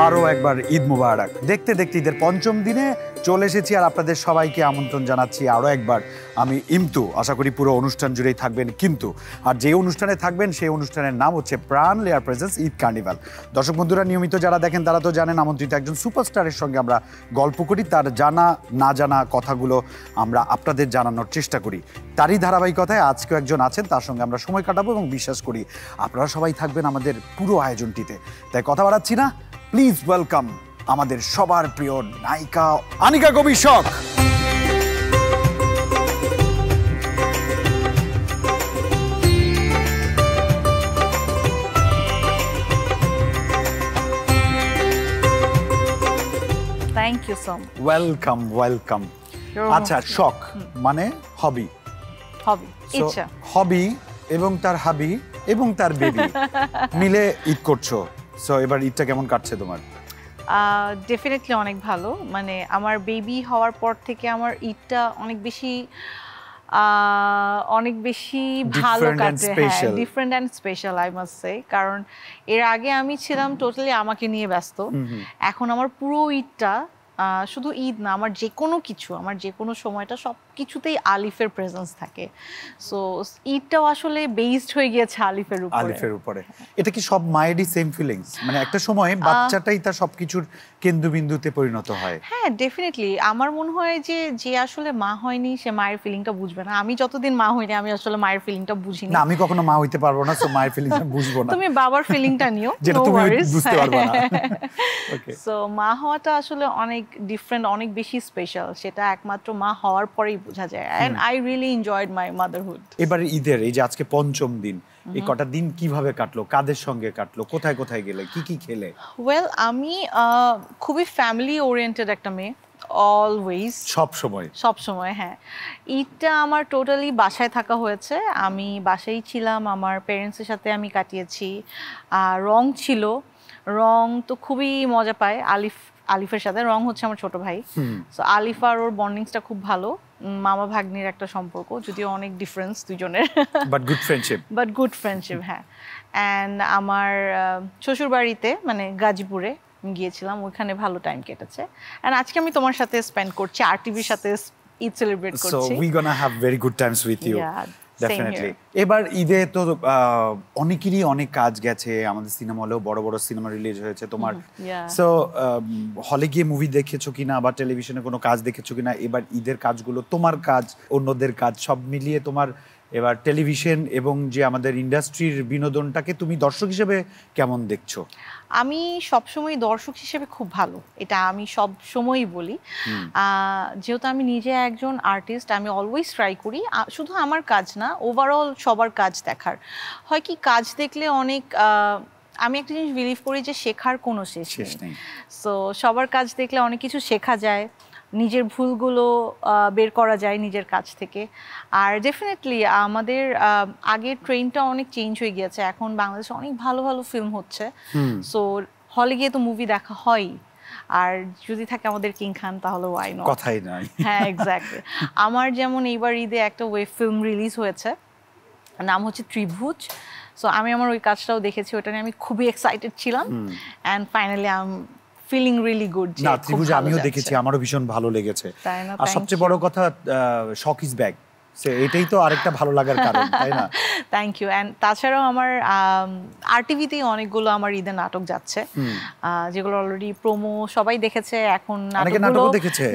আরও একবার ঈদ মুবারক। দেখতে দেখতে ঈদের পঞ্চম দিনে চলে এসেছি আর আপনাদের সবাইকে আমন্ত্রণ জানাচ্ছি আরও একবার। আমি ইমতু, আশা করি পুরো অনুষ্ঠান জুড়েই থাকবেন কিন্তু। আর যে অনুষ্ঠানে থাকবেন সেই অনুষ্ঠানের নাম হচ্ছে প্রাণ লেয়ার প্রেজেন্স ঈদ কার্নিভাল। দর্শক বন্ধুরা নিয়মিত যারা দেখেন তারা তো জানেন আমন্ত্রিত একজন সুপারস্টারের সঙ্গে আমরা গল্প করি, তার জানা না জানা কথাগুলো আমরা আপনাদের জানানোর চেষ্টা করি। তারই ধারাবাহিকতায় আজকেও একজন আছেন, তার সঙ্গে আমরা সময় কাটাবো এবং বিশ্বাস করি আপনারা সবাই থাকবেন আমাদের পুরো আয়োজনটিতে। তাই কথা বাড়াচ্ছি না, প্লিজ ওয়েলকাম আমাদের সবার প্রিয় নায়িকা Anika Kabir Shokh. Thank you so much. Welcome welcome. আচ্ছা, শখ মানে হবি, হবি ইচ্ছা, হবি এবং তার হাবি এবং তার বেবি মিলে ঈদ করছো। সো এবার ঈদটা কেমন কাটছে তোমার? ডেফিনেটলি অনেক ভালো। মানে আমার বেবি হওয়ার পর থেকে আমার ঈদটা অনেক বেশি ভালো কাটছে। হ্যাঁ, different and special I must say. কারণ এর আগে আমি ছিলাম টোটালি আমাকে নিয়ে ব্যস্ত। এখন আমার পুরো ঈদটা শুধু ঈদ না, আমার যে কোনো কিছু, আমার যে কোনো সময়টা সব কিছুতেই আলিফের প্রেজেন্স থাকে। সো ঈদটাও আসলে বেসড হয়ে গিয়েছে আলিফের উপরে। এটা কি সব মায়েরই সেম ফিলিংস? মানে একটা সময় বাচ্চাটাই তার সবকিছুর কেন্দ্রবিন্দুতে পরিণত হয়। হ্যাঁ, ডেফিনেটলি। আমার মনে হয় যে আসলে মা হয়নি সে মায়ের ফিলিংটা বুঝবে না। আমি যতদিন মা হইনি আমি আসলে মায়ের ফিলিংটা বুঝিনি। না, আমি কখনো মা হইতে পারবো না, সো মায়ের ফিলিংটা বুঝবো না। তুমি বাবার ফিলিংটা নিও, যেটা তুমি বুঝতে পারবে না। ওকে। সো মা হওয়াটা আসলে অনেক ডিফারেন্ট, অনেক বেশি স্পেশাল। সেটা একমাত্র মা হওয়ার পরেই বোঝা যায়। And I really enjoyed my motherhood. এবার ঈদের এই যে আজকে পঞ্চম দিন, এই কটা দিন কিভাবে কাটলো, কাদের সঙ্গে কাটলো, কোথায় কোথায় গেলে, কি কি খেলে? ওয়েল, আমি খুবই ফ্যামিলি ওরিয়েন্টেড একটা মেয়ে, অলওয়েজ, সব সময়। হ্যাঁ, ঈদটা আমার টোটালি বাসায় থাকা হয়েছে। আমি বাসায় ছিলাম, আমার প্যারেন্টসের সাথে আমি কাটিয়েছি। রং ছিল, রং তো খুবই মজা পায় আলিফের সাথে। রং হচ্ছে আমার ছোট ভাই। সো আলিফ আর ওর বন্ডিংসটা খুব ভালো, মামা ভাগ্নির একটা সম্পর্ক, যদিও অনেক ডিফারেন্স দুজনের, বাট গুড ফ্রেন্ডশিপ। হ্যাঁ, অ্যান্ড আমার শ্বশুর বাড়িতে মানে গাজীপুরে গিয়েছিলাম, ওইখানে ভালো টাইম কেটেছে। অ্যান্ড আজকে আমি তোমার সাথে স্পেন্ড করছি, আরটিভির সাথে ঈদ সেলিব্রেট করছি। So we gonna have very good times with you. Definitely. এবার ঈদে তো অনেকেরই অনেক কাজ গেছে, আমাদের সিনেমা হলেও বড় বড় সিনেমা রিলিজ হয়েছে তোমার। সো হলে গিয়ে মুভি দেখেছো কিনা বা টেলিভিশনে কোনো কাজ দেখেছো কিনা? এবার ঈদের কাজগুলো, তোমার কাজ, অন্যদের কাজ, সব মিলিয়ে তোমার এবার টেলিভিশন এবং যে আমাদের ইন্ডাস্ট্রির বিনোদনটাকে তুমি দর্শক হিসেবে কেমন দেখছো? আমি সবসময় দর্শক হিসেবে খুব ভালো, এটা আমি সব সময়ই বলি। যেহেতু আমি নিজে একজন আর্টিস্ট, আমি অলওয়েজ ট্রাই করি শুধু আমার কাজ না, ওভারঅল সবার কাজ দেখার। হয় কি, কাজ দেখলে অনেক, আমি একটা জিনিস বিলিভ করি যে শেখার কোনো শেষ নেই। সো সবার কাজ দেখলে অনেক কিছু শেখা যায়, নিজের ভুলগুলো বের করা যায় নিজের কাছ থেকে। আর ডেফিনেটলি আমাদের আগের ট্রেনটা অনেক চেঞ্জ হয়ে গিয়েছে, এখন বাংলাদেশে অনেক ভালো ভালো ফিল্ম হচ্ছে। সো হলে গিয়ে তো মুভি দেখা হয়, আর যদি থাকে আমাদের কিং খান, তাহলে ওয়াই নট, কথাই নাই। হ্যাঁ, এক্স্যাক্টলি। আমার যেমন এইবার ঈদে একটা ওয়েব ফিল্ম রিলিজ হয়েছে, নাম হচ্ছে ত্রিভুজ। সো আমি আমার ওই কাজটাও দেখেছি, ওটা নিয়ে আমি খুবই এক্সাইটেড ছিলাম। And finally I am feeling really good. না, ত্রিভুজ আমিও দেখেছি, আমারও ভীষণ ভালো লেগেছে। আর সবচেয়ে বড় কথা, শখ ইজ ব্যাক, এটাই তো আরেকটা ভালো লাগার কারণ, তাই না? Thank you. অ্যান্ড তাছাড়াও আমার আরটিভিতেই অনেকগুলো আমার ঈদের নাটক যাচ্ছে, যেগুলো অলরেডি প্রোমো সবাই দেখেছে। এখন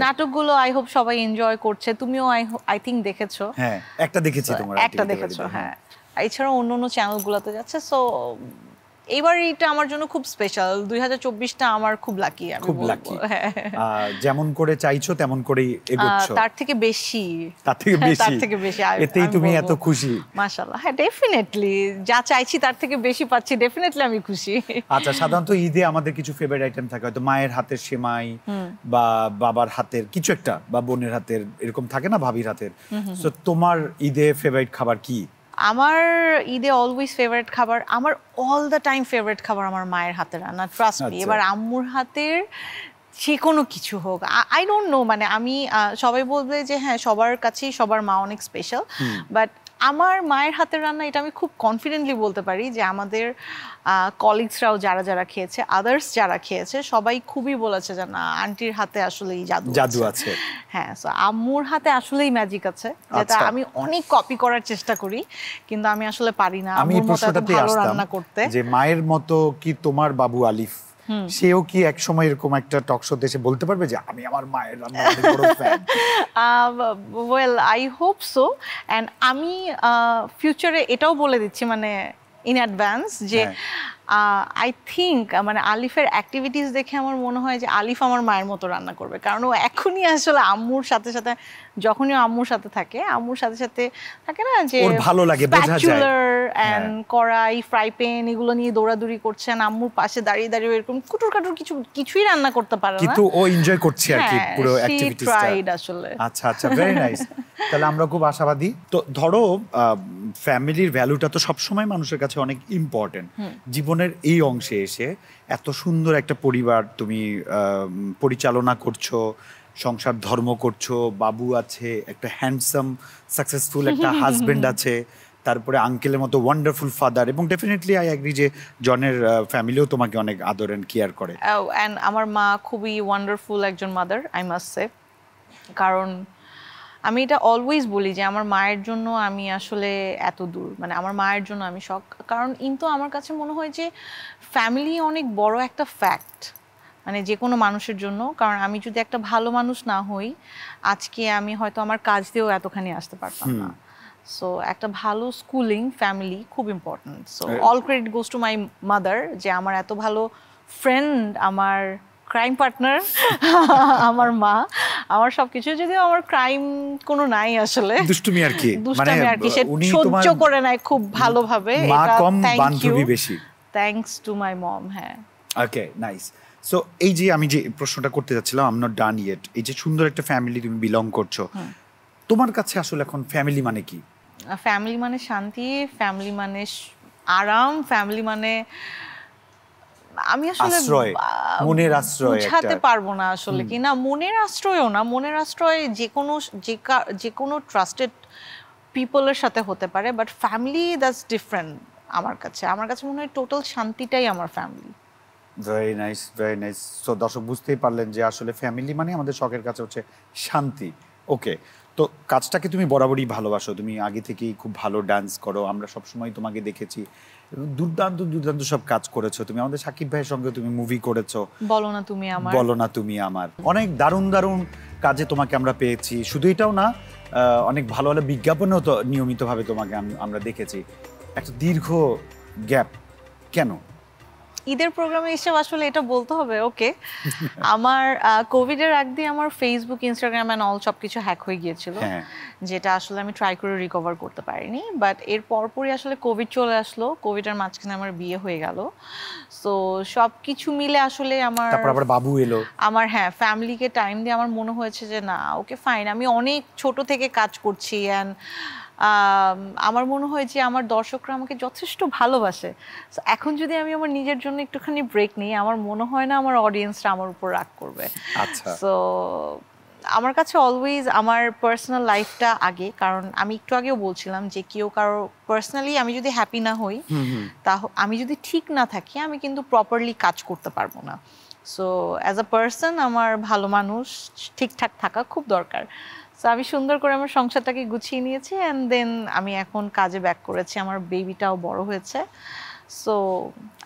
নাটকগুলো আই হোপ সবাই এনজয় করছে। তুমিও আই থিঙ্ক দেখেছো? হ্যাঁ, একটা দেখেছি, একটা দেখেছো। হ্যাঁ, এছাড়াও অন্য অন্য চ্যানেলগুলোতে যাচ্ছে। সো এইবার এটা আমার জন্য খুব স্পেশাল। 2024টা আমার খুব লাকি। যেমন করে চাইছো তেমন করেই এগোচ্ছো, তার থেকে বেশি। এতেই তুমি এত খুশি? মাশাআল্লাহ, হ্যাঁ, ডেফিনেটলি যা চাইছি তার থেকে বেশি পাচ্ছি, ডেফিনেটলি আমি খুশি। আচ্ছা, সাধারণত ঈদে আমাদের কিছু ফেভারিট আইটেম থাকে, হয়তো মায়ের হাতের সেমাই বা বাবার হাতের কিছু একটা, বা বোনের হাতের, এরকম থাকে না, ভাবির হাতের। সো তোমার ঈদে ফেভারিট খাবার কি? আমার ঈদে অলওয়েজ ফেভারিট খাবার, আমার অল দ্য টাইম ফেভারিট খাবার আমার মায়ের হাতের রান্না, ট্রাস্ট মি। এবার আম্মুর হাতের যে কোনো কিছু হোক, আই ডোন্ট নো, মানে আমি সবাই বলবে যে হ্যাঁ সবার কাছেই সবার মা অনেক স্পেশাল, বাট আমার মায়ের হাতের রান্না এটা আমি খুব কনফিডেন্টলি বলতে পারি যে আমাদের কলিগসরাও যারা যারা খেয়েছে, আদার্স যারা খেয়েছে, সবাই খুবই বলেছে যে না, আন্টির হাতে আসলেই জাদু আছে। হ্যাঁ, সো আম্মুর হাতে আসলেই ম্যাজিক আছে, যেটা আমি অনেক কপি করার চেষ্টা করি, কিন্তু আমি আসলে পারি না আম্মুর মতো এত ভালো রান্না করতে। যে মায়ের মতো কি তোমার বাবু আলিফ, সেও কি এক সময় এরকম একটা টক শোতে এসে বলতে পারবে যে আমি আমার মায়ের রান্নার অনেক বড় fan? Well, I hope so. And আমি ফিউচারে এটাও বলে দিচ্ছি, মানে ইন অ্যাডভান্স, যে আই থিঙ্ক মানে আলিফের অ্যাক্টিভিটিস দেখে আমার মনে হয় যে আলিফ আমার মায়ের মতো রান্না করবে, কারণ ও এখনই আসলে আম্মুর সাথে সাথে, যখনই আম্মুর সাথে থাকে, আম্মুর সাথে সাথে থাকে না যে ভালো লাগে, বোঝা যায়, এন্ড কড়াই, ফ্রাই প্যান এগুলো নিয়ে দৌড়াদৌড়ি করছেন, আম্মুর পাশে দাঁড়িয়ে দাঁড়িয়ে এরকম কুটুর কাটুর কিছুই রান্না করতে পারে না, কিন্তু ও এনজয় করছে আর কি পুরো অ্যাক্টিভিটিসটা আসলে। আচ্ছা আচ্ছা, ভেরি নাইস। তাহলে আমরা খুব আশাবাদী। তো ধরো ফ্যামিলির ভ্যালুটা তো সবসময় মানুষের কাছে অনেক ইম্পর্টেন্ট। জীবনের এই অংশে এসে এত সুন্দর একটা পরিবার তুমি পরিচালনা করছো, সংসার ধর্ম করছো, বাবু আছে, একটা হ্যান্ডসাম সাকসেসফুল একটা হাজবেন্ড আছে, তারপরে আঙ্কেলের মতো ওয়ান্ডারফুল ফাদার, এবং ডেফিনেটলি আই এগ্রি যে জনের ফ্যামিলিও তোমাকে অনেক আদর এন্ড কেয়ার করে। এন্ড আমার মা খুবই ওয়ান্ডারফুল একজন মাদার, আই মাস্ট সে। কারণ আমি এটা অলওয়েজ বলি যে আমার মায়ের জন্য আমি আসলে এত দূর, মানে আমার মায়ের জন্য আমি শখ। কারণ কিন্তু আমার কাছে মনে হয় যে ফ্যামিলি অনেক বড় একটা ফ্যাক্ট, মানে যে কোনো মানুষের জন্য। কারণ আমি যদি একটা ভালো মানুষ না হই, আজকে আমি হয়তো আমার কাজ দিয়েও এতখানি আসতে পারতাম না। সো একটা ভালো স্কুলিং ফ্যামিলি খুব important. So all credit goes to my mother, যে আমার এত ভালো ফ্রেন্ড, আমার ক্রাইম পার্টনার আমার মা, আমার সবকিছু। যদিও আমার ক্রাইম কোনো নাই আসলে, দুষ্টুমি আর কি, মানে সে সহ্য করে নেয় খুব ভালোভাবে। মা কম, বান্ধবী বেশি। থ্যাঙ্কস টু মাই মম। হ্যাঁ, ওকে, নাইস। সো এই যে আমি যে প্রশ্নটা করতে যাচ্ছিলাম, I am not done yet, এই যে সুন্দর একটা ফ্যামিলি তুমি বিলং করছো, তোমার কাছে আসলে এখন ফ্যামিলি মানে কি? ফ্যামিলি মানে শান্তি, ফ্যামিলি মানে আরাম, ফ্যামিলি মানে আমি আসলে মনের আশ্রয় বুঝাতে পারবো না আসলে কি না। মনের আশ্রয়ও না, মনের আশ্রয় যে কোনো ট্রাস্টেড পিপলের সাথে হতে পারে, বাট ফ্যামিলি দ্যাটস ডিফারেন্ট আমার কাছে মনে হয় টোটাল শান্তিটাই আমার family. Very nice, very nice. So দর্শক বুঝতেই পারলেন যে আসলে ফ্যামিলি মানে আমাদের শখের কাছে হচ্ছে শান্তি। ওকে, তো কাজটাকে তুমি বরাবরই ভালোবাসো, তুমি আগে থেকেই খুব ভালো ডান্স করো, আমরা সবসময় তোমাকে দেখেছি, দুর্দান্ত দুর্দান্ত সব কাজ করেছো তুমি। আমাদের সাকিব ভাইয়ের সঙ্গে তুমি মুভি করেছো, বলো না তুমি আমার, অনেক দারুণ দারুণ কাজে তোমাকে আমরা পেয়েছি। শুধু এটাও না, অনেক ভালো ভালো বিজ্ঞাপনেও তো নিয়মিতভাবে তোমাকে আমরা দেখেছি। একটা দীর্ঘ গ্যাপ কেন? ঈদের প্রোগ্রামে এসে আসলে এটা বলতে হবে। ওকে, আমার কোভিডের আগ দিয়ে আমার ফেসবুক, ইনস্টাগ্রাম এন্ড অল সবকিছু হ্যাক হয়ে গিয়েছিল, যেটা আসলে আমি ট্রাই করে রিকভার করতে পারিনি। বাট এর পরপরই আসলে কোভিড চলে আসলো, কোভিডের মাঝখানে আমার বিয়ে হয়ে গেল। সো সবকিছু মিলে আসলে আমার বাবু এলো, আমার ফ্যামিলিকে টাইম দিয়ে আমার মনে হয়েছে যে না, ওকে ফাইন, আমি অনেক ছোট থেকে কাজ করছি অ্যান্ড আমার মনে হয় যে আমার দর্শকরা আমাকে যথেষ্ট ভালোবাসে। এখন যদি আমি আমার নিজের জন্য একটুখানি ব্রেক নিই, আমার মনে হয় না আমার অডিয়েন্সরা আমার উপর রাগ করবে। সো আমার কাছে অলওয়েজ আমার পার্সোনাল লাইফটা আগে, কারণ আমি একটু আগেও বলছিলাম যে কেউ কারো পার্সোনালি আমি যদি হ্যাপি না হই, আমি যদি ঠিক না থাকি, আমি কিন্তু প্রপারলি কাজ করতে পারবো না। সো অ্যাজ আ পার্সন আমার ভালো মানুষ ঠিকঠাক থাকা খুব দরকার। সো আমি সুন্দর করে আমার সংসারটাকে গুছিয়ে নিয়েছি অ্যান্ড দেন আমি এখন কাজে ব্যাক করেছি, আমার বেবিটাও বড় হয়েছে। সো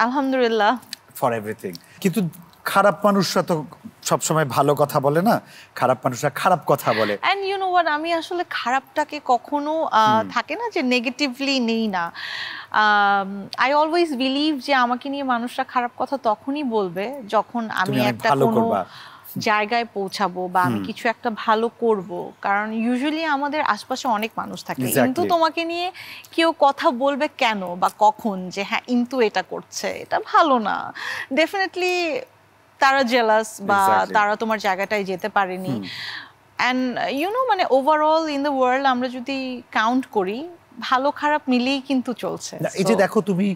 আলহামদুলিল্লাহ ফর এভরিথিং। কিন্তু খারাপ মানুষরা তো সবসময় ভালো কথা বলে না, খারাপ মানুষরা খারাপ কথা বলে। অ্যান্ড ইউ নো হোয়াট, আমি আসলে খারাপটাকে কখনো থাকে না যে নেগেটিভলি নেই না। আই অলওয়েজ বিলিভ যে আমাকে নিয়ে মানুষরা খারাপ কথা তখনই বলবে যখন আমি একটা কোনো জায়গায় পৌঁছাবো বা আমি কিছু একটা ভালো করব। কারণ ইউজুয়ালি আমাদের আশপাশে অনেক মানুষ থাকে, কিন্তু তোমাকে নিয়ে কেউ কথা বলবে কেন বা কখন যে হ্যাঁ ইন্তু এটা করছে, এটা ভালো না, ডেফিনেটলি তারা জেলাস বা তারা তোমার জায়গাটায় যেতে পারেনি। অ্যান্ড ইউ নো, মানে ওভারঅল ইন দ্য ওয়ার্ল্ড আমরা যদি কাউন্ট করি, ভালো খারাপ মিলেই কিন্তু চলছে। এই যে দেখো, তুমি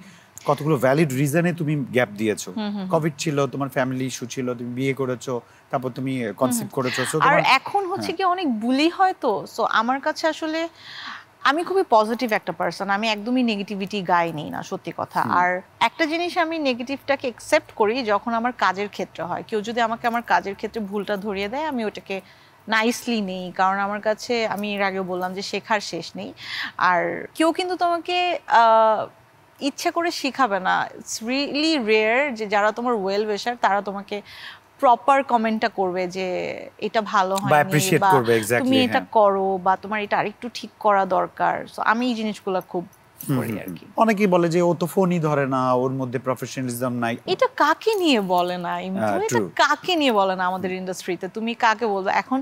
কতগুলো ভ্যালিড রিজনে তুমি গ্যাপ দিয়েছো। কোভিড ছিল, তোমার ফ্যামিলি ইস্যু ছিল, তুমি বিয়ে করেছো, তারপর তুমি কনসিভ করেছো। আর এখন হচ্ছে কি অনেক বুলি হয় তো। সো আমার কাছে আসলে আমি খুবই পজিটিভ একটা পার্সন, আমি একদমই নেগেটিভিটি গাই নেই না, সত্যি কথা। আর একটা জিনিস আমি নেগেটিভটাকে একসেপ্ট করি যখন আমার কাজের ক্ষেত্রে হয়। কেউ যদি আমাকে আমার কাজের ক্ষেত্রে ভুলটা ধরিয়ে দেয়, আমি ওটাকে নাইসলি নেই, কারণ আমার কাছে, আমি এর আগেও বললাম যে শেখার শেষ নেই। আর কেউ কিন্তু তোমাকে ইচ্ছা করে শিখাবে না। ইটস রিয়েলি রেয়ার যে যারা তোমার ওয়েল উইশার তারা তোমাকে প্রপার কমেন্টটা করবে যে এটা ভালো হয়নি বা তুমি এটা করো বা তোমার এটা আরেকটু ঠিক করা দরকার। সো আমি এই জিনিসগুলো খুব করি আর কি। অনেকেই বলে যে ও তো ফোনই ধরে না, ওর মধ্যে প্রফেশনালিজম নাই। এটা কাকে নিয়ে বলে না, এটা কাকে নিয়ে বলে না আমাদের ইন্ডাস্ট্রিতে? তুমি কাকে বলবে? এখন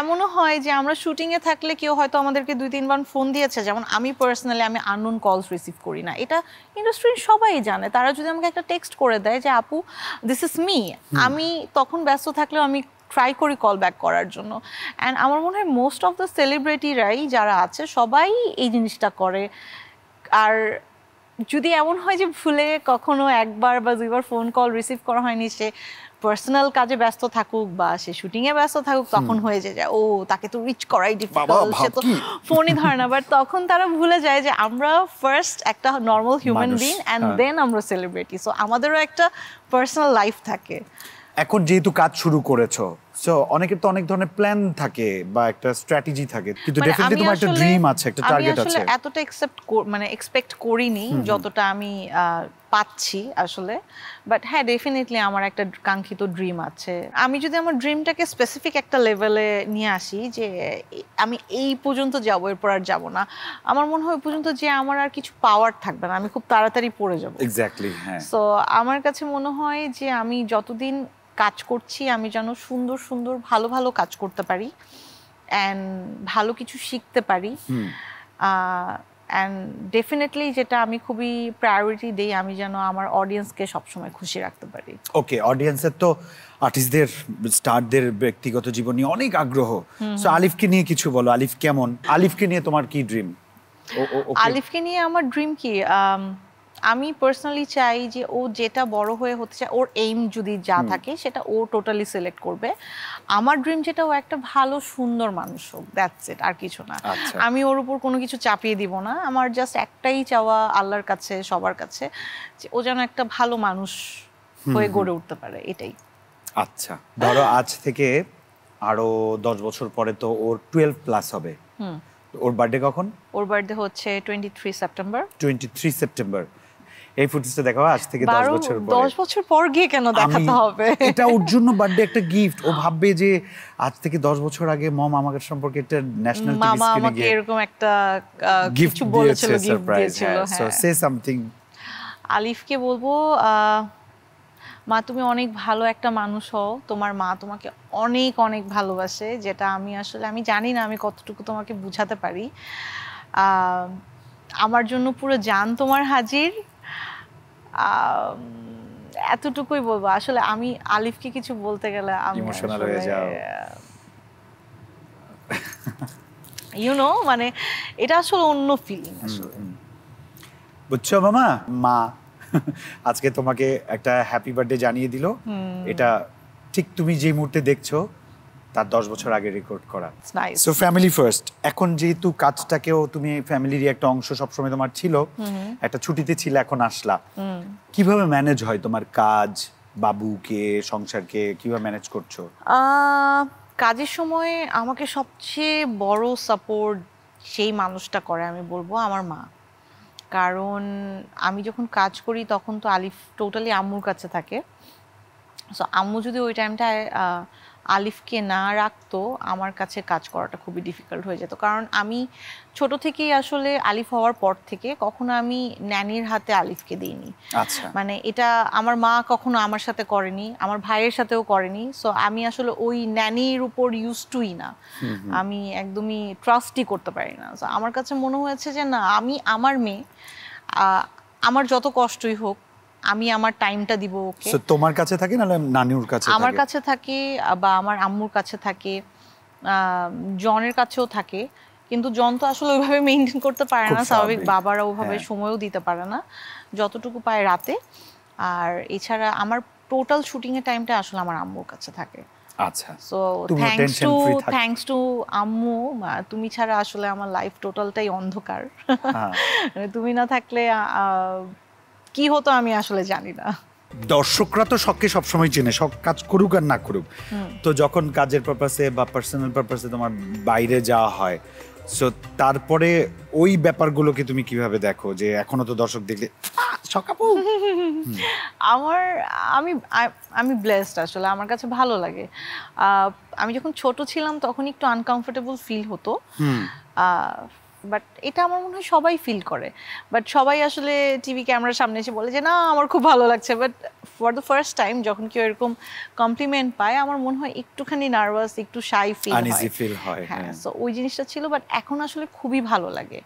এমনও হয় যে আমরা শুটিং এ থাকলে কেউ হয়তো আমাদেরকে 2-3 বার ফোন দিয়েছে, যেমন আমি পার্সোনালি আমি আননোন কলস রিসিভ করি না, এটা ইন্ডাস্ট্রির সবাই জানে। তারা যদি আমাকে একটা টেক্সট করে দেয় যে আপু দিস ইজ মি, আমি তখন ব্যস্ত থাকলেও আমি ট্রাই করি কল ব্যাক করার জন্য। অ্যান্ড আমার মনে হয় মোস্ট অফ দ্য সেলিব্রিটিরাই যারা আছে সবাই এই জিনিসটা করে। আর যদি এমন হয় যে ভুলে কখনো একবার বা 2বার ফোন কল রিসিভ করা হয়নি, সে পার্সোনাল কাজে ব্যস্ত থাকুক বা সে শুটিং এ ব্যস্ত থাকুক, তখন হয়ে যায় ও তাকে তো রিচ করাই ডিফিকাল্ট, সে তো ফোনই ধরে না। বাট তখন তারা ভুলে যায় যে আমরা ফার্স্ট একটা normal human being and then আমরা সেলিব্রিটি। সো আমাদেরও একটা পার্সোনাল লাইফ থাকে। এখন যেহেতু কাজ শুরু করেছো, সো অনেকের তো অনেক ধরনের প্ল্যান থাকে বা একটা স্ট্র্যাটেজি থাকে, কিন্তু ডেফিনেটলি তোমার একটা ড্রিম আছে, একটা টার্গেট আছে। আমি আসলে এতটা এক্সপেক্ট করিনি যতটা আমি পাচ্ছি আসলে। বাট হ্যাঁ, ডেফিনেটলি আমার একটা কাঙ্ক্ষিত ড্রিম আছে। আমি যদি আমার ড্রিমটাকে স্পেসিফিক একটা লেভেলে নিয়ে আসি যে আমি এই পর্যন্ত যাবো, এরপর আর যাবো না, আমার মনে হয় ওই পর্যন্ত যে আমার আর কিছু পাওয়ার থাকবে না, আমি খুব তাড়াতাড়ি পড়ে যাবো। এক্স্যাক্টলি, হ্যাঁ। সো আমার কাছে মনে হয় যে আমি যতদিন কাজ করছি আমি যেন সুন্দর সুন্দর ভালো ভালো কাজ করতে পারি অ্যান্ড ভালো কিছু শিখতে পারি। অ্যান্ড ডেফিনেটলি যেটা আমি খুবই প্রায়োরিটি দিই, আমি যেন আমার অডিয়েন্সকে সবসময় খুশি রাখতে পারি। ওকে, অডিয়েন্সের তো আর্টিস্টদের, স্টারদের ব্যক্তিগত জীবন নিয়ে অনেক আগ্রহ। সো আলিফকে নিয়ে কিছু বলো, আলিফ কেমন? আলিফকে নিয়ে তোমার কি ড্রিম? আলিফকে নিয়ে আমার ড্রিম কি, আমি পার্সোনালি চাই যে ও যেটা বড় হয়ে হতে চায়, ওর এইম যদি যা থাকে সেটা ও টোটালি সিলেক্ট করবে। আমার ড্রিম যেটা, ও একটা ভালো সুন্দর মানুষ হোক, দ্যাটস ইট, আর কিছু না। আমি ওর উপর কোনো কিছু চাপিয়ে দিব না। আমার জাস্ট একটাই চাওয়া আল্লাহর কাছে, সবার কাছে, যে ও যেন একটা ভালো মানুষ হয়ে গড়ে উঠতে পারে, এটাই। আচ্ছা, ধরো আজ থেকে আরো 10 বছর পরে তো ওর 12+ হবে। ওর বার্থডে কখন? ওর বার্থডে হচ্ছে 23 সেপ্টেম্বর। 23 সেপ্টেম্বর। এই ফুটেজটা দেখাবো আজ থেকে 10 বছর পরে। 10 বছর পর গিয়ে কেন দেখাতে হবে? এটা ওর জন্য বার্থডে একটা গিফট। ও ভাববে যে আজ থেকে 10 বছর আগে মম আমাকে সম্পর্কে একটা ন্যাশনাল টিভি স্ক্রিনে গিয়ে আমাকে এরকম একটা কিছু বলেছিল, গিফট দিয়েছিল। So say something. আলিফকে বলবো, মা তুমি অনেক ভালো একটা মানুষ হও, তোমার মা তোমাকে অনেক অনেক ভালোবাসে, যেটা আমি আসলে আমি জানি না আমি কতটুকু তোমাকে বুঝাতে পারি। আমার জন্য পুরো জান তোমার হাজির, এতটুকুই বলবো। আসলে আমি আলিফকে কিছু বলতে গেলে আমি ইমোশনাল হয়ে যাও, ইউ নো, মানে এটা আসলে অন্য ফিলিং আসলে। বুঝছো মামা? মা আজকে তোমাকে একটা হ্যাপি বার্থডে জানিয়ে দিল। এটা ঠিক তুমি যে মুহূর্তে দেখছো তার 10 বছর আগে রেকর্ড করা। So family first. এখন যেহেতু কাজটাকেও তুমি ফ্যামিলির একটা অংশ সবসময় তোমার ছিল, একটা ছুটিতে ছিল, এখন আসলা, কিভাবে ম্যানেজ হয় তোমার কাজ, বাবুকে, সংসারকে কিভাবে ম্যানেজ করছো? কাজের সময় আমাকে সবচেয়ে বড় সাপোর্ট সেই মানুষটা করে আমি বলবো আমার মা। কারণ আমি যখন কাজ করি তখন তো আলিফ টোটালি আম্মুর কাছে থাকে। সো আম্মু যদি ওই টাইমটায় আলিফকে না রাখতো, আমার কাছে কাজ করাটা খুবই ডিফিকাল্ট হয়ে যেত। কারণ আমি ছোট থেকেই আসলে আলিফ হওয়ার পর থেকে কখনো আমি ন্যানির হাতে আলিফকে দিইনি। আচ্ছা, মানে এটা আমার মা কখনো আমার সাথে করেনি, আমার ভাইয়ের সাথেও করেনি। সো আমি আসলে ওই ন্যানির উপর ইউজ টুই না, আমি একদমই ট্রাস্টই করতে পারি না। সো আমার কাছে মনে হয়েছে যে না, আমি আমার মেয়ে, আমার যত কষ্টই হোক আমি আমার টাইমটা দিব ওকে। সো তোমার কাছে থাকে না নানুর কাছে থাকে? আমার কাছে থাকে বা আমার আম্মুর কাছে থাকে, জনের কাছেও থাকে। কিন্তু জন তো আসলে ওইভাবে মেইনটেইন করতে পারে না, স্বাভাবিক বাবারা ওইভাবে সময়ও দিতে পারে না, যতটুকু পায় রাতে। আর এছাড়া আমার টোটাল শুটিং এর টাইমটা আসলে আমার আম্মুর কাছে থাকে। আচ্ছা, সো তুমিও টেনশন ফ্রি থাকো। থ্যাঙ্কস টু আম্মু, তুমি ছাড়া আসলে আমার লাইফ টোটালটাই অন্ধকার। তুমি না থাকলে কি হতো আমি আসলে জানি না। দর্শকরা তো শখকে সবসময় চেনে, শখ কাজ করুক আর না করুক, তো যখন কাজের পারপাসে বা পার্সোনাল পারপাসে তোমার বাইরে যাওয়া হয়, সো তারপরে ওই ব্যাপারগুলোকে তুমি কিভাবে দেখো, যে এখনো তো দর্শক দেখলে শখাপু? আমি ব্লেসড আসলে, আমার কাছে ভালো লাগে। আমি যখন ছোট ছিলাম তখন একটু আনকমফোর্টেবল ফিল হতো, বাট এটা আমার মনে হয় সবাই ফিল করে, বাট সবাই আসলে টিভি ক্যামেরার সামনে এসে বলে যে না আমার খুব ভালো লাগছে, but for the first time যখন কেউ এরকম কমপ্লিমেন্ট পায় আমার মনে হয় একটুখানি নার্ভাস, একটু শাই ফিল হয়। হ্যাঁ, সো ওই জিনিসটা ছিল, বাট এখন আসলে খুবই ভালো লাগে।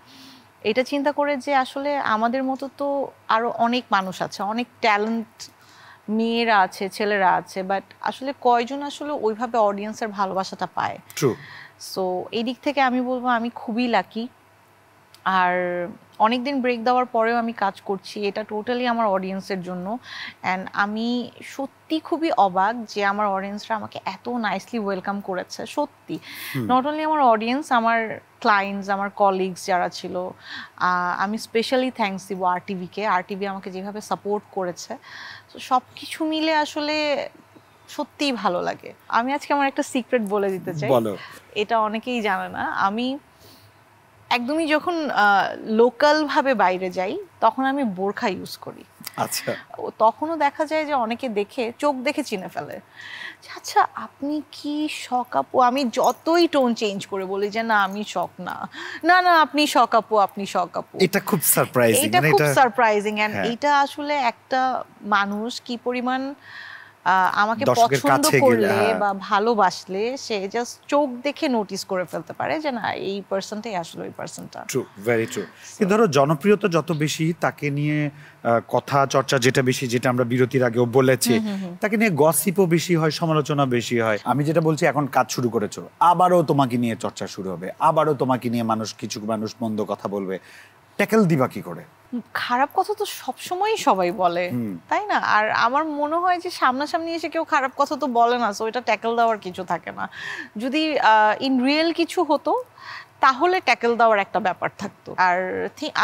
এটা চিন্তা করে যে আসলে আমাদের মতো তো আরো অনেক মানুষ আছে, অনেক ট্যালেন্ট মেয়েরা আছে, ছেলেরা আছে, বাট আসলে কয়জন আসলে ওইভাবে অডিয়েন্সের ভালোবাসাটা পায়। সো এই দিক থেকে আমি বলবো আমি খুবই লাকি। আর অনেকদিন ব্রেক দেওয়ার পরেও আমি কাজ করছি, এটা টোটালি আমার অডিয়েন্সের জন্য। অ্যান্ড আমি সত্যি খুবই অবাক যে আমার অডিয়েন্সরা আমাকে এত নাইসলি ওয়েলকাম করেছে। সত্যি নট অনলি আমার অডিয়েন্স, আমার ক্লায়েন্টস, আমার কলিগস যারা ছিল, আমি স্পেশালি থ্যাঙ্কস দিব আরটিভিকে। আরটিভি আমাকে যেভাবে সাপোর্ট করেছে, তো সব কিছু মিলে আসলে সত্যিই ভালো লাগে। আমি আজকে আমার একটা সিক্রেট বলে দিতে চাই, এটা অনেকেই জানে না। আমি একদমই যখন লোকাল ভাবে বাইরে যাই তখন আমি বোরখা ইউজ করি। আচ্ছা, তখনও দেখা যায় যে অনেকে দেখে চোখ দেখে চিনে ফেলে, আচ্ছা আপনি কি শখ আপু? আমি যতই টোন চেঞ্জ করে বলি যে না আমি শখ না, না না আপনি শখ আপু, আপনি শখ আপু। এটা খুব সারপ্রাইজিং, এটা খুব সারপ্রাইজিং। এন্ড এটা আসলে একটা মানুষ কি পরিমাণ আমাকে পছন্দ করলে বা ভালোবাসলে সে জাস্ট চোখ দেখে নোটিস করে ফেলতে পারে যে না এই পারসনটাই আসলে ওই পারসনটা। True, very true. কিন্তু ধরো জনপ্রিয়তা যত বেশি, তাকে নিয়ে কথা চর্চা যেটা বেশি, যেটা আমরা বিরতির আগেও বলেছি, তাকে নিয়ে গসিপও বেশি হয়, সমালোচনা বেশি হয়। আমি যেটা বলছি, এখন কাজ শুরু করেছো, আবারও তোমাকে নিয়ে চর্চা শুরু হবে, আবারও তোমাকে নিয়ে কিছু মানুষ মন্দ কথা বলবে, ট্যাকেল দিবা কি করে? খারাপ কথা তো সবসময়ই সবাই বলে, তাই না? আর আমার মনে হয় যে সামনাসামনি এসে কেউ খারাপ কথা তো বলে না, সো এটা ট্যাকেল দেওয়ার কিছু থাকে না। যদি ইন রিয়েল কিছু হতো তাহলে ট্যাকেল দেওয়ার একটা ব্যাপার থাকতো। আর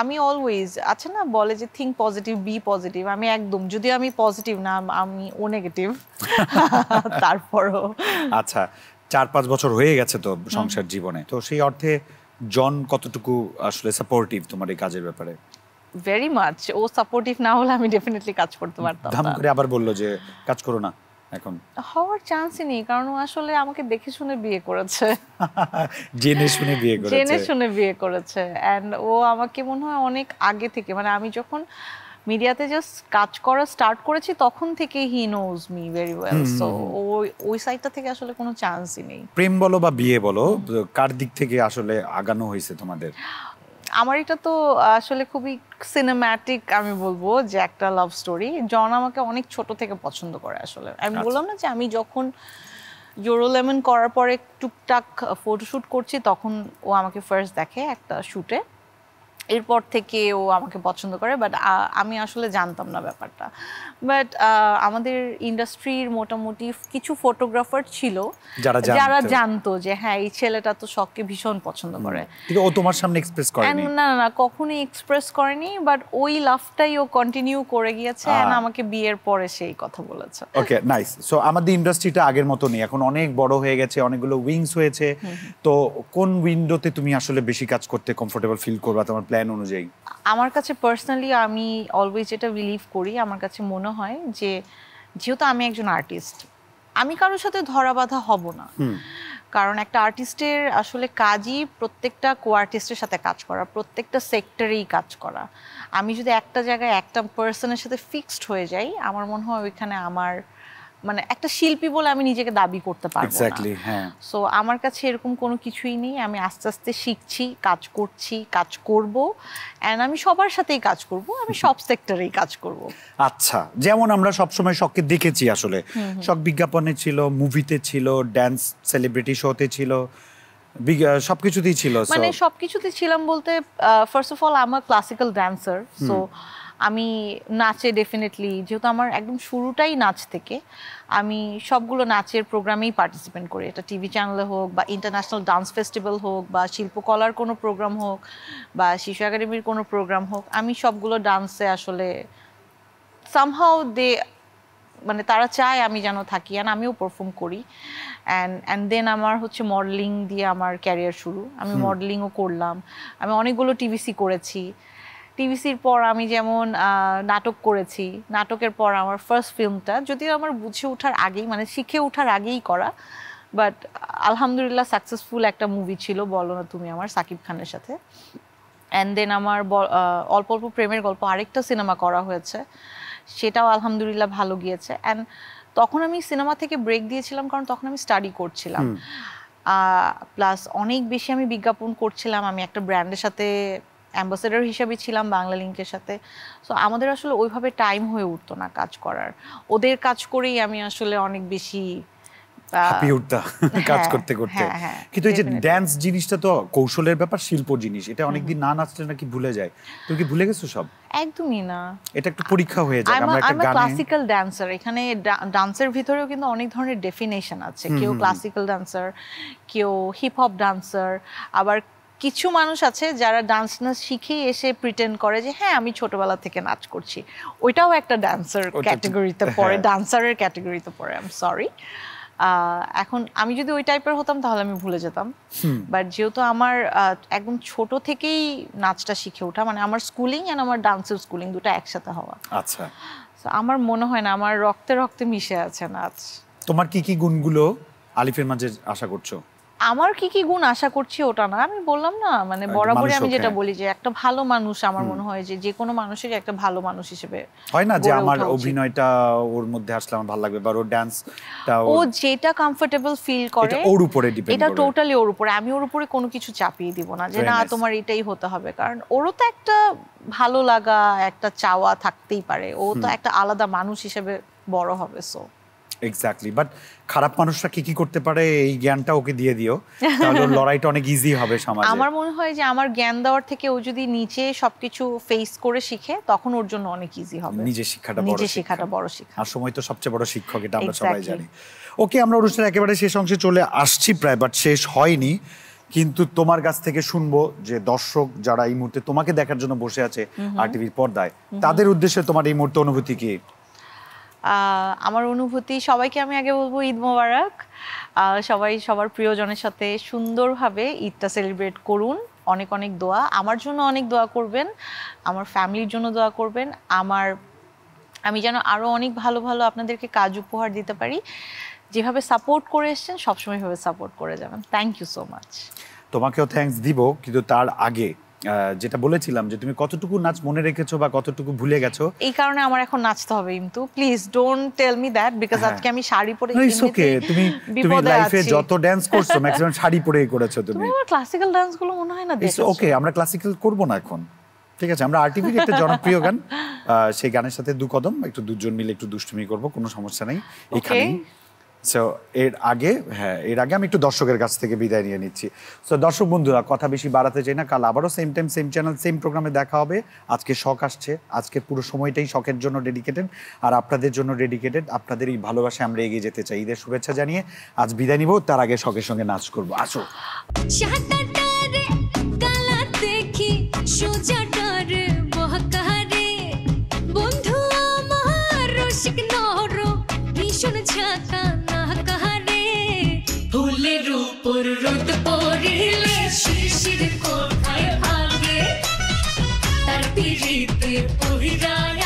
আমি অলওয়েজ, আচ্ছা না বলে যে থিঙ্ক পজিটিভ, বি পজিটিভ, আমি একদম, যদি আমি পজিটিভ না আমি ও নেগেটিভ। তারপরও আচ্ছা, 4-5 বছর হয়ে গেছে তো সংসার জীবনে, তো সেই অর্থে জন কতটুকু আসলে সাপোর্টিভ তোমার এই কাজের ব্যাপারে? Very much. ও সাপোর্টিভ না হলে আমি ডেফিনেটলি কাজ করতে পারতাম না। ধাম করে আবার বললো যে কাজ করো না, এখন হওয়ার চান্সই নেই, কারণ ও আসলে আমাকে দেখে শুনে বিয়ে করেছে। জেনে শুনে বিয়ে করেছে, জেনে শুনে বিয়ে করেছে। এন্ড ও আমাকে মনে হয় অনেক আগে থেকে, মানে আমি যখন মিডিয়াতে জাস্ট কাজ করা স্টার্ট করেছি তখন থেকে he knows me very well. So ওই সাইডটা থেকে আসলে কোনো চান্সই নেই। প্রেম বলো বা বিয়ে বলো, কার দিক থেকে আসলে আগানো হয়েছে তোমাদের? আমার এটা তো আসলে খুবই সিনেম্যাটিক, আমি বলবো যে একটা লাভ স্টোরি। জন আমাকে অনেক ছোট থেকে পছন্দ করে আসলে। আমি বললাম না যে আমি যখন ইউরোলেমন করার পরে টুকটাক ফটোশুট করছি তখন ও আমাকে ফার্স্ট দেখে একটা শুটে, এরপর থেকে ও আমাকে পছন্দ করে। বাট আমি আসলে জানতাম না ব্যাপারটা। বাট আমাদের ইন্ডাস্ট্রির মোটামুটি কিছু ফটোগ্রাফার ছিল যারা জানতো যে হ্যাঁ এই ছেলেটা তো শখকে ভীষণ পছন্দ করে, কিন্তু ও তোমার সামনে এক্সপ্রেস করেনি। না না না, কখনোই এক্সপ্রেস করেনি, বাট ওই লাভটাই ও কন্টিনিউ করে গিয়েছে। এন্ড আমাকে বিয়ের পরে সেই কথা বলেছে। ওকে, নাইস। সো আমাদের ইন্ডাস্ট্রিটা আগের মতো নেই, এখন অনেক বড় হয়ে গেছে, অনেকগুলো উইংস হয়েছে। তো কোন উইন্ডোতে তুমি আসলে বেশি কাজ করতে কমফোর্টেবল ফিল করবা তোমার প্ল্যান অনুযায়ী? আমার কাছে পার্সোনালি আমি অলওয়েজ যেটা বিলিভ করি, আমার কাছে মনে হয় যে যেহেতু আমি একজন আর্টিস্ট, আমি কারোর সাথে ধরা বাঁধা হব না। কারণ একটা আর্টিস্টের আসলে কাজই প্রত্যেকটা কো আর্টিস্টের সাথে কাজ করা, প্রত্যেকটা সেক্টরেই কাজ করা। আমি যদি একটা জায়গায় একটা পার্সনের সাথে ফিক্সড হয়ে যাই, আমার মনে হয় ওইখানে আমার মানে একটা শিল্পী বলে আমি নিজেকে দাবি করতে পারবো না। সো আমার কাছে এরকম কোনো কিছুই নেই। আমি আস্তে আস্তে শিখছি, কাজ করছি, কাজ করব, এন্ড আমি সবার সাথেই কাজ করব, আমি সব সেক্টরেই কাজ করব। আচ্ছা, যেমন আমরা সবসময় শখকে দেখেছি, আসলে শখ বিজ্ঞাপনে ছিল, মুভিতে ছিল, ড্যান্স সেলিব্রিটি শোতে ছিল, সবকিছুতেই ছিল। মানে সবকিছুতেই ছিলাম বলতে, ফার্স্ট অফ অল আমার ক্লাসিক্যাল ড্যান্সার। সো আমি নাচে ডেফিনেটলি, যেহেতু আমার একদম শুরুটাই নাচ থেকে, আমি সবগুলো নাচের প্রোগ্রামেই পার্টিসিপেট করি, এটা টিভি চ্যানেলে হোক বা ইন্টারন্যাশনাল ডান্স ফেস্টিভ্যাল হোক বা শিল্পকলার কোনো প্রোগ্রাম হোক বা শিশু একাডেমির কোনো প্রোগ্রাম হোক, আমি সবগুলো ডান্সে আসলে সামহাউ মানে তারা চায় আমি যেন থাকি, অ্যান্ড আমিও পারফর্ম করি। অ্যান্ড দেন আমার হচ্ছে মডেলিং দিয়ে আমার ক্যারিয়ার শুরু। আমি মডেলিংও করলাম, আমি অনেকগুলো টিভিসি করেছি। টিভিসির পর আমি যেমন নাটক করেছি, নাটকের পর আমার ফার্স্ট ফিল্মটা, যদিও আমার বুঝে ওঠার আগেই, মানে শিখে ওঠার আগেই করা, বাট আলহামদুলিল্লাহ সাকসেসফুল একটা মুভি ছিল, বলো না তুমি আমার, সাকিব খানের সাথে। অ্যান্ড দেন আমার অল্প অল্প প্রেমের গল্প আরেকটা সিনেমা করা হয়েছে, সেটাও আলহামদুলিল্লাহ ভালো গিয়েছে। অ্যান্ড তখন আমি সিনেমা থেকে ব্রেক দিয়েছিলাম কারণ তখন আমি স্টাডি করছিলাম, প্লাস অনেক বেশি আমি বিজ্ঞাপন করছিলাম। আমি একটা ব্র্যান্ডের সাথে অ্যাম্বাসেডর হিসাবে ছিলাম বাংলা লিঙ্কের সাথে। সো আমাদের আসলে ওইভাবে টাইম হয়ে উঠতো না কাজ করার। ওদের কাজ করেই আমি আসলে অনেক বেশি কাজ করতে করতে। কিন্তু এই যে ড্যান্স জিনিসটা তো কৌশলের ব্যাপার, শিল্প জিনিস, এটা অনেকদিন না নাচলে নাকি ভুলে যায়। তুমি কি ভুলে গেছো সব? একদমই না, এটা একটু পরীক্ষা হয়ে যায়। আমরা একটা গানে ক্লাসিক্যাল ড্যান্সার, এখানে ডান্সের ভিতরেও কিন্তু অনেক ধরনের ডেফিনেশন আছে। কেউ ক্লাসিক্যাল ড্যান্সার, কেউ হিপ হপ ড্যান্সার, আবার কিছু মানুষ আছে যারা ডান্স না শিখেই এসে প্রিটেন্ড করে যে হ্যাঁ আমি ছোটবেলা থেকে নাচ করছি। ওইটাও একটা ডান্সার ক্যাটাগরিতে পড়ে, ডান্সারের ক্যাটাগরিতে পড়ে। আই এম সরি, এখন আমি যদি ওই টাইপের হতাম তাহলে আমি ভুলে যেতাম। বাট যেহেতু আমার একদম ছোট থেকেই নাচটা শিখে ওঠা, মানে আমার স্কুলিং এন্ড আমার ডান্সের স্কুলিং দুটো একসাথে হওয়া, আচ্ছা, আমার মনে হয় না আমার রক্তে রক্তে মিশে আছে নাচ। তোমার কি কি গুণগুলো আলিফের মাঝে আশা করছো? আমার কি কি গুণ আশা করছি ওটা না, আমি বললাম না, মানে বরাবরই আমি যেটা বলি যে একটা ভালো মানুষ, আমার মনে হয় যে যে কোনো মানুষের একটা ভালো মানুষ হিসেবে হয় না, যে আমার অভিনয়টা ওর মধ্যে আসলে আমার ভালো লাগবে, বা ওর ডান্সটা, ও যেটা কমফোর্টেবল ফিল করে এটা ওর উপরে ডিপেন্ড করে, এটা টোটালি ওর উপরে। আমি ওর উপরে কোনো কিছু চাপিয়ে দিব না যে না তোমার এটাই হতে হবে, কারণ ওরও তো একটা ভালো লাগা, একটা চাওয়া থাকতেই পারে। ও তো একটা আলাদা মানুষ হিসেবে বড় হবে। সো এক্স্যাক্টলি, বাট খারাপ মানুষরা কি কি করতে পারে এই জ্ঞানটা ওকে দিয়ে দিও, তাহলে ওর লড়াইটা অনেক ইজি হবে সমাজে। আমার মনে হয় যে আমার জ্ঞান দেওয়ার থেকে ও যদি নিচে সবকিছু ফেস করে শিখে তখন ওর জন্য অনেক ইজি হবে। নিজে শিক্ষাটা বড় শিক্ষা, আর সময় তো সবচেয়ে বড় শিক্ষক, এটা আমরা সবাই জানি। ওকে, আমরা অনুষ্ঠানের একেবারে শেষ অংশে চলে আসছি প্রায়, বাট শেষ হয়নি। কিন্তু তোমার কাছ থেকে শুনবো যে দর্শক যারা এই মুহূর্তে তোমাকে দেখার জন্য বসে আছে আরটিভির পর্দায়, তাদের উদ্দেশ্যে তোমার এই মুহূর্তে অনুভূতি কি? আমার অনুভূতি, সবাইকে আমি আগে বলবো ঈদ মোবারক। সবাই সবার প্রিয়জনের সাথে সুন্দরভাবে ঈদটা সেলিব্রেট করুন। অনেক অনেক দোয়া, আমার জন্য অনেক দোয়া করবেন, আমার ফ্যামিলির জন্য দোয়া করবেন, আমি যেন আরও অনেক ভালো ভালো আপনাদেরকে কাজ উপহার দিতে পারি। যেভাবে সাপোর্ট করে এসছেন সবসময় ভাবে সাপোর্ট করে যাবেন। Thank you so much. তোমাকেও থ্যাঙ্কস দিব, কিন্তু তার আগে যেটা বলেছিলাম যে তুমি কতটুকু নাচ মনে রেখেছো বা কতটুকু ভুলে গেছো, এই কারণে আমার এখন নাচতে হবে। কিন্তু please don't tell me that, because আজকে আমি শাড়ি পরে ইটস ওকে। তুমি লাইফে যত ডান্স করছো ম্যাক্সিমাম শাড়ি পরেই করেছো তুমি। আমার ক্লাসিক্যাল ডান্স গুলো মনে হয় না দেখছো। ইটস ওকে, আমরা ক্লাসিক্যাল করব না এখন, ঠিক আছে? আমরা আরটিভির একটা জনপ্রিয় গান, সেই গানের সাথে দু কদম একটু দুজন মিলে একটু দুষ্টুমি করব, কোনো সমস্যা নেই এখানেই। সো এর আগে আমি একটু দর্শকের কাছ থেকে বিদায় নিয়ে নিচ্ছি। সো দর্শক বন্ধুরা, কথা বেশি বাড়াতে চাই না, কাল আবারও same time same channel same প্রোগ্রামে দেখা হবে। আজকে শখ আসছে, আজকে পুরো সময়টাই শখের জন্য ডেডিকেটেড, আর আপনাদের জন্য ডেডিকেটেড। আপনাদের এই ভালোবাসায় আমরা এগিয়ে যেতে চাই। ঈদের শুভেচ্ছা জানিয়ে আজ বিদায় নিব, তার আগে শখের সঙ্গে নাচ করবো। আসো। ফুলের উপর রোদ পড়িলে শিশির কোথায় ভাগে, তার পিড়িতে পহিরায়